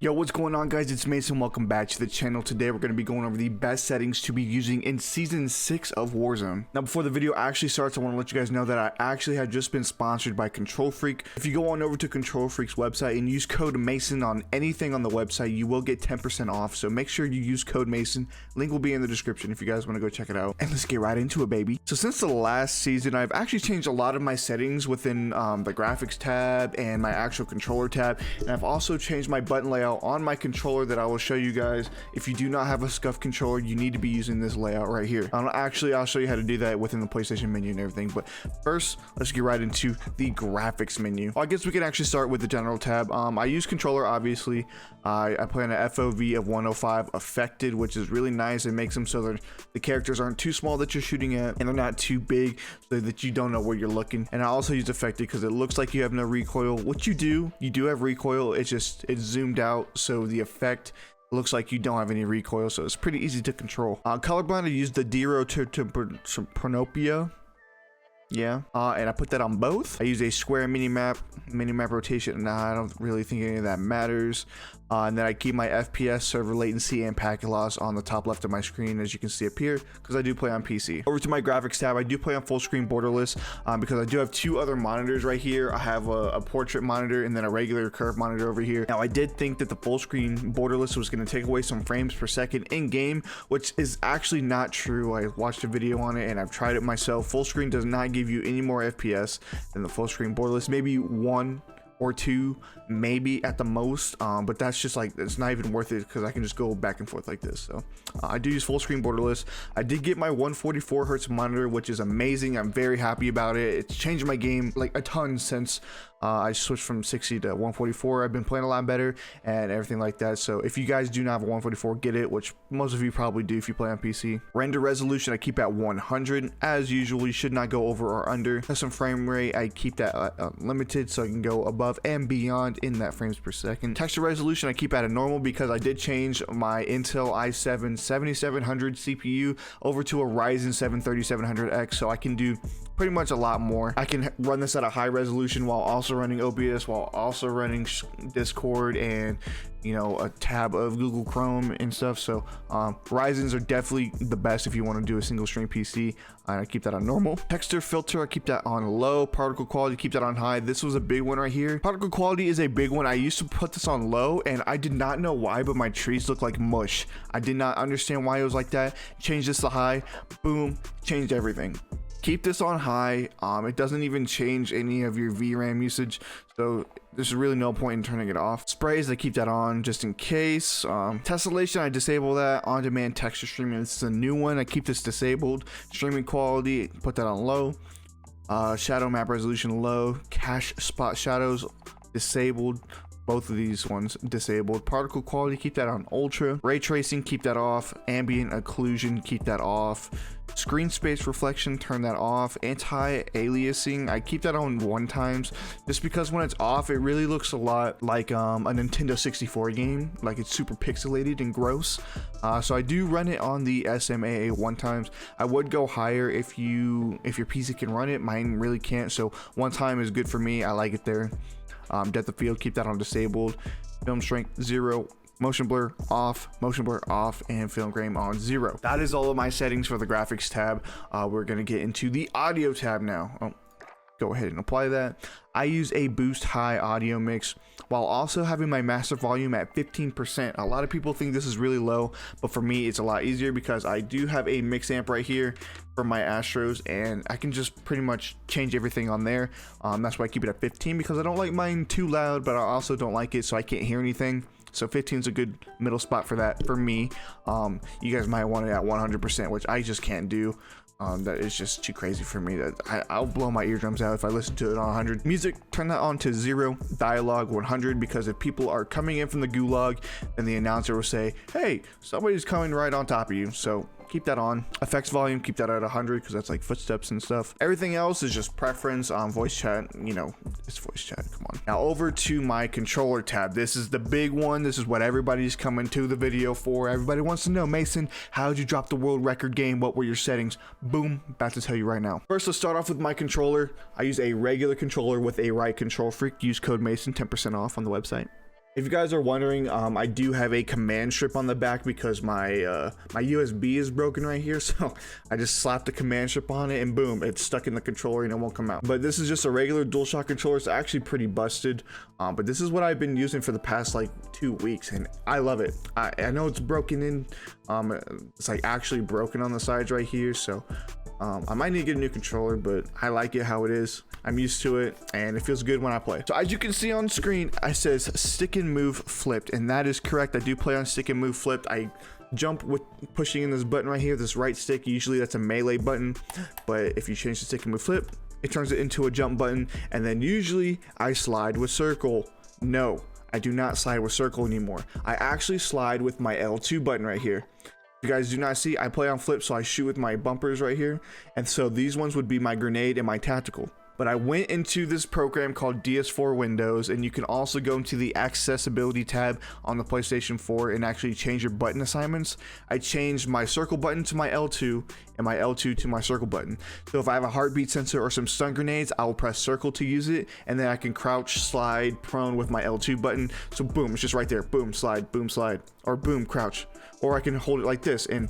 Yo, what's going on, guys? It's Mason. Welcome back to the channel. Today we're going to be going over the best settings to be using in season 6 of Warzone. Now, before the video actually starts, I want to let you guys know that I actually have just been sponsored by Control Freak. If you go on over to Control Freak's website and use code Mason on anything on the website, you will get 10% off. So make sure you use code Mason. Link will be in the description if you guys want to go check it out. And let's get right into it, baby. So since the last season, I've actually changed a lot of my settings within the graphics tab and my actual controller tab. And I've also changed my button layout on my controller that I will show you guys. If you do not have a scuff controller, you need to be using this layout right here. I'll show you how to do that within the PlayStation menu and everything. But first, let's get right into the graphics menu. Well, I guess we can actually start with the general tab. I use controller, obviously. I play on an FOV of 105 affected, which is really nice. It makes them so that the characters aren't too small that you're shooting at, and they're not too big so that you don't know where you're looking. And I also use affected because it looks like you have no recoil. What you do have recoil. It's zoomed out, so the effect looks like you don't have any recoil, so it's pretty easy to control. Colorblind, I use the Dero to Pronopia. Yeah, and I put that on both. I use a square minimap rotation. Nah, I don't really think any of that matters. And then I keep my FPS, server latency, and packet loss on the top left of my screen, as you can see up here, because I do play on PC. Over to my graphics tab, I do play on full screen borderless because I do have two other monitors right here. I have a portrait monitor and then a regular curve monitor over here. Now, I did think that the full screen borderless was going to take away some frames per second in game, which is actually not true. I watched a video on it and I've tried it myself. Full screen does not give you any more FPS than the full screen borderless, maybe 1 or 2 maybe at the most, but that's just like, it's not even worth it because I can just go back and forth like this. So I do use full screen borderless. I did get my 144 hertz monitor, which is amazing. I'm very happy about it. It's changed my game like a ton since I switched from 60 to 144. I've been playing a lot better and everything like that. So if you guys do not have a 144, get it, which most of you probably do if you play on PC. Render resolution, I keep at 100 as usual. You should not go over or under. Custom frame rate, I keep that limited so I can go above and beyond in that frames per second. Texture resolution, I keep at a normal because I did change my Intel i7 7700 CPU over to a Ryzen 7 3700X, so I can do pretty much a lot more. I can run this at a high resolution while also running OBS, while also running Discord and, you know, a tab of Google Chrome and stuff. So Ryzens are definitely the best if you want to do a single stream PC. I keep that on normal. Texture filter, I keep that on low. Particle quality, keep that on high. This was a big one right here. Particle quality is a big one. I used to put this on low and I did not know why, but my trees look like mush. I did not understand why it was like that. Change this to high, boom, changed everything. Keep this on high. It doesn't even change any of your VRAM usage, so there's really no point in turning it off. Sprays, I keep that on just in case. Tessellation, I disable that. On-demand texture streaming, this is a new one. I keep this disabled. Streaming quality, put that on low. Shadow map resolution low. Cache spot shadows disabled. Both of these ones disabled. Particle quality, keep that on ultra. Ray tracing, keep that off. Ambient occlusion, keep that off. Screen space reflection, turn that off. Anti-aliasing, I keep that on 1 times just because when it's off, it really looks a lot like a Nintendo 64 game, like it's super pixelated and gross. So I do run it on the SMAA 1 times. I would go higher if your PC can run it. Mine really can't, so 1 time is good for me. I like it there. Depth of field, keep that on disabled. Film strength 0. Motion blur off, and film grain on 0. That is all of my settings for the graphics tab. We're gonna get into the audio tab now. Go ahead and apply that. I use a boost high audio mix while also having my master volume at 15%. A lot of people think this is really low, but for me it's a lot easier because I do have a mix amp right here for my Astros and I can just pretty much change everything on there. That's why I keep it at 15 because I don't like mine too loud, but I also don't like it so I can't hear anything. So 15 is a good middle spot for that for me. You guys might want it at 100%, which I just can't do. That is just too crazy for me. That I'll blow my eardrums out if I listen to it on 100. Music, turn that on to 0. Dialogue 100, because if people are coming in from the gulag, then the announcer will say, hey, somebody's coming right on top of you. So keep that on. Effects volume, keep that at 100 because that's like footsteps and stuff. Everything else is just preference. Voice chat, you know, it's voice chat, come on. Now over to my controller tab. This is the big one. This is what everybody's coming to the video for. Everybody wants to know, Mason, how did you drop the world record game? What were your settings? Boom, about to tell you right now. First, let's start off with my controller. I use a regular controller with a right control freak. Use code Mason, 10% off on the website. If you guys are wondering, I do have a command strip on the back because my my USB is broken right here, so I just slapped the command strip on it and boom, it's stuck in the controller and it won't come out. But this is just a regular DualShock controller. It's actually pretty busted, but this is what I've been using for the past like 2 weeks and I love it. I know it's broken in, it's like actually broken on the sides right here, so I might need to get a new controller, but I like it how it is. I'm used to it and it feels good when I play. So as you can see on screen, it says stick and move flipped, and that is correct. I do play on stick and move flipped. I jump with pushing in this button right here, this right stick. Usually that's a melee button, but if you change the stick and move flip, it turns it into a jump button. And then usually I slide with circle. No, I do not slide with circle anymore. I actually slide with my L2 button right here. You guys do not see, I play on flip, so I shoot with my bumpers right here, and so these ones would be my grenade and my tactical. But I went into this program called DS4 Windows, and you can also go into the accessibility tab on the PlayStation 4 and actually change your button assignments. I changed my circle button to my L2 and my L2 to my circle button. So if I have a heartbeat sensor or some stun grenades, I will press circle to use it, and then I can crouch, slide, prone with my L2 button. So boom, it's just right there. Boom, slide, or boom, crouch. Or I can hold it like this and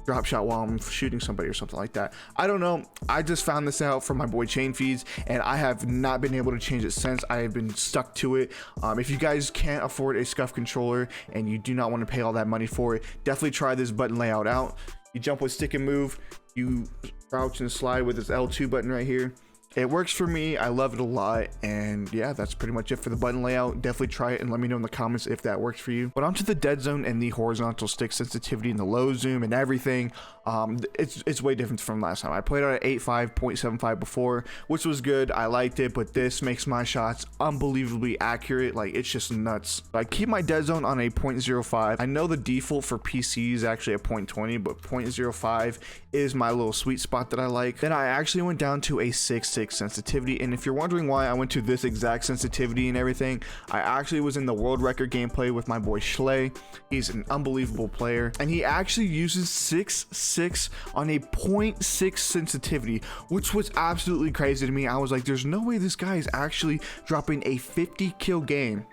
drop shot while I'm shooting somebody or something like that. I don't know. I just found this out from my boy Chain Feeds, and I have not been able to change it since. I have been stuck to it. If you guys can't afford a scuff controller and you do not want to pay all that money for it, definitely try this button layout out. You jump with stick and move, you crouch and slide with this L2 button right here. It works for me. I love it a lot, and yeah, that's pretty much it for the button layout. Definitely try it and let me know in the comments if that works for you. But onto the Deadzone and the horizontal stick sensitivity and the low zoom and everything. It's way different from last time. I played out at 8.5.75 before, which was good. I liked it, but this makes my shots unbelievably accurate. Like, it's just nuts. I keep my Deadzone on a 0.05. I know the default for PC is actually a 0.20, but 0.05 is my little sweet spot that I like. Then I actually went down to a 6.6 sensitivity, and if you're wondering why I went to this exact sensitivity and everything, I actually was in the world record gameplay with my boy Schley. He's an unbelievable player, and he actually uses 6.6 on a 0.6 sensitivity, which was absolutely crazy to me. I was like, there's no way this guy is actually dropping a 50 kill game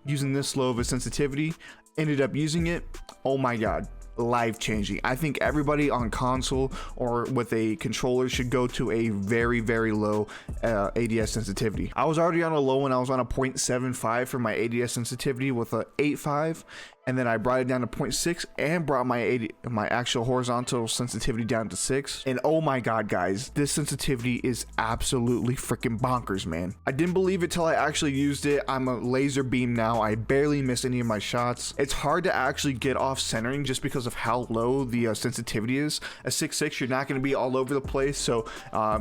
using this low of a sensitivity. Ended up using it. Oh my god, life changing. I think everybody on console or with a controller should go to a very low ADS sensitivity. I was already on a low one. I was on a 0.75 for my ADS sensitivity with a 8.5, and then I brought it down to 0.6 and brought my actual horizontal sensitivity down to 6. And oh my god, guys, this sensitivity is absolutely freaking bonkers, man. I didn't believe it till I actually used it. I'm a laser beam now. I barely miss any of my shots. It's hard to actually get off centering just because of how low the sensitivity is. A 6.6, you're not going to be all over the place, so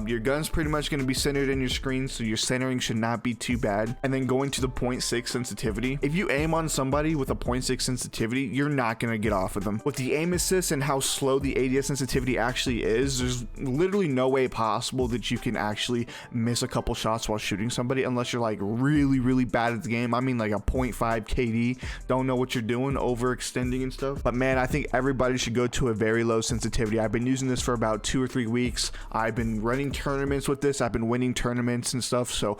your gun's pretty much going to be centered in your screen, so your centering should not be too bad. And then going to the 0.6 sensitivity, if you aim on somebody with a 0.6 sensitivity, you're not going to get off of them. With the aim assist and how slow the ADS sensitivity actually is, there's literally no way possible that you can actually miss a couple shots while shooting somebody unless you're like really bad at the game. I mean, like a 0.5 KD, don't know what you're doing, overextending and stuff. But man, I think everybody should go to a very low sensitivity. I've been using this for about 2 or 3 weeks. I've been running tournaments with this. I've been winning tournaments and stuff, so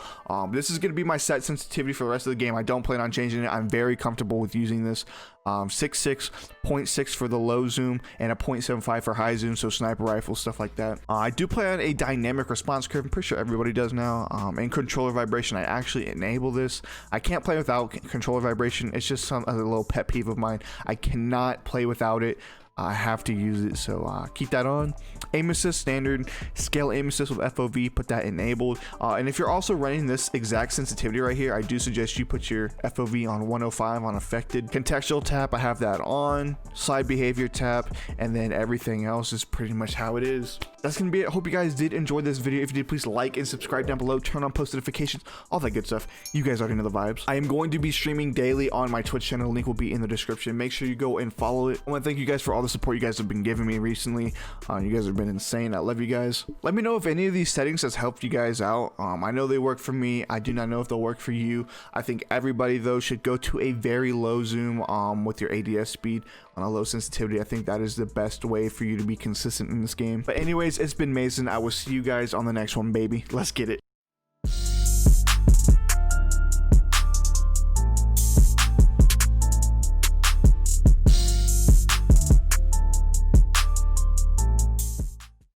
this is going to be my set sensitivity for the rest of the game. I don't plan on changing it. I'm very comfortable with using this. 6.6, 0.6 for the low zoom, and a 0.75 for high zoom, so sniper rifle, stuff like that. I do play on a dynamic response curve. I'm pretty sure everybody does now. And controller vibration, I actually enable this. I can't play without controller vibration. It's just a little pet peeve of mine. I cannot play without it. I have to use it, so keep that on. Aim assist standard, scale aim assist with FOV, put that enabled. And if you're also running this exact sensitivity right here, I do suggest you put your FOV on 105 on affected. Contextual tap, I have that on. Slide behavior tap, and then everything else is pretty much how it is. That's gonna be it. Hope you guys did enjoy this video. If you did, please like and subscribe down below, turn on post notifications, all that good stuff. You guys already know the vibes. I am going to be streaming daily on my Twitch channel. Link will be in the description. Make sure you go and follow it. I want to thank you guys for all the support you guys have been giving me recently. You guys have been insane. I love you guys. Let me know if any of these settings has helped you guys out. I know they work for me. I do not know if they'll work for you. I think everybody though should go to a very low zoom with your ADS speed on a low sensitivity. I think that is the best way for you to be consistent in this game. But anyways, it's been Mason. I will see you guys on the next one, baby. Let's get it.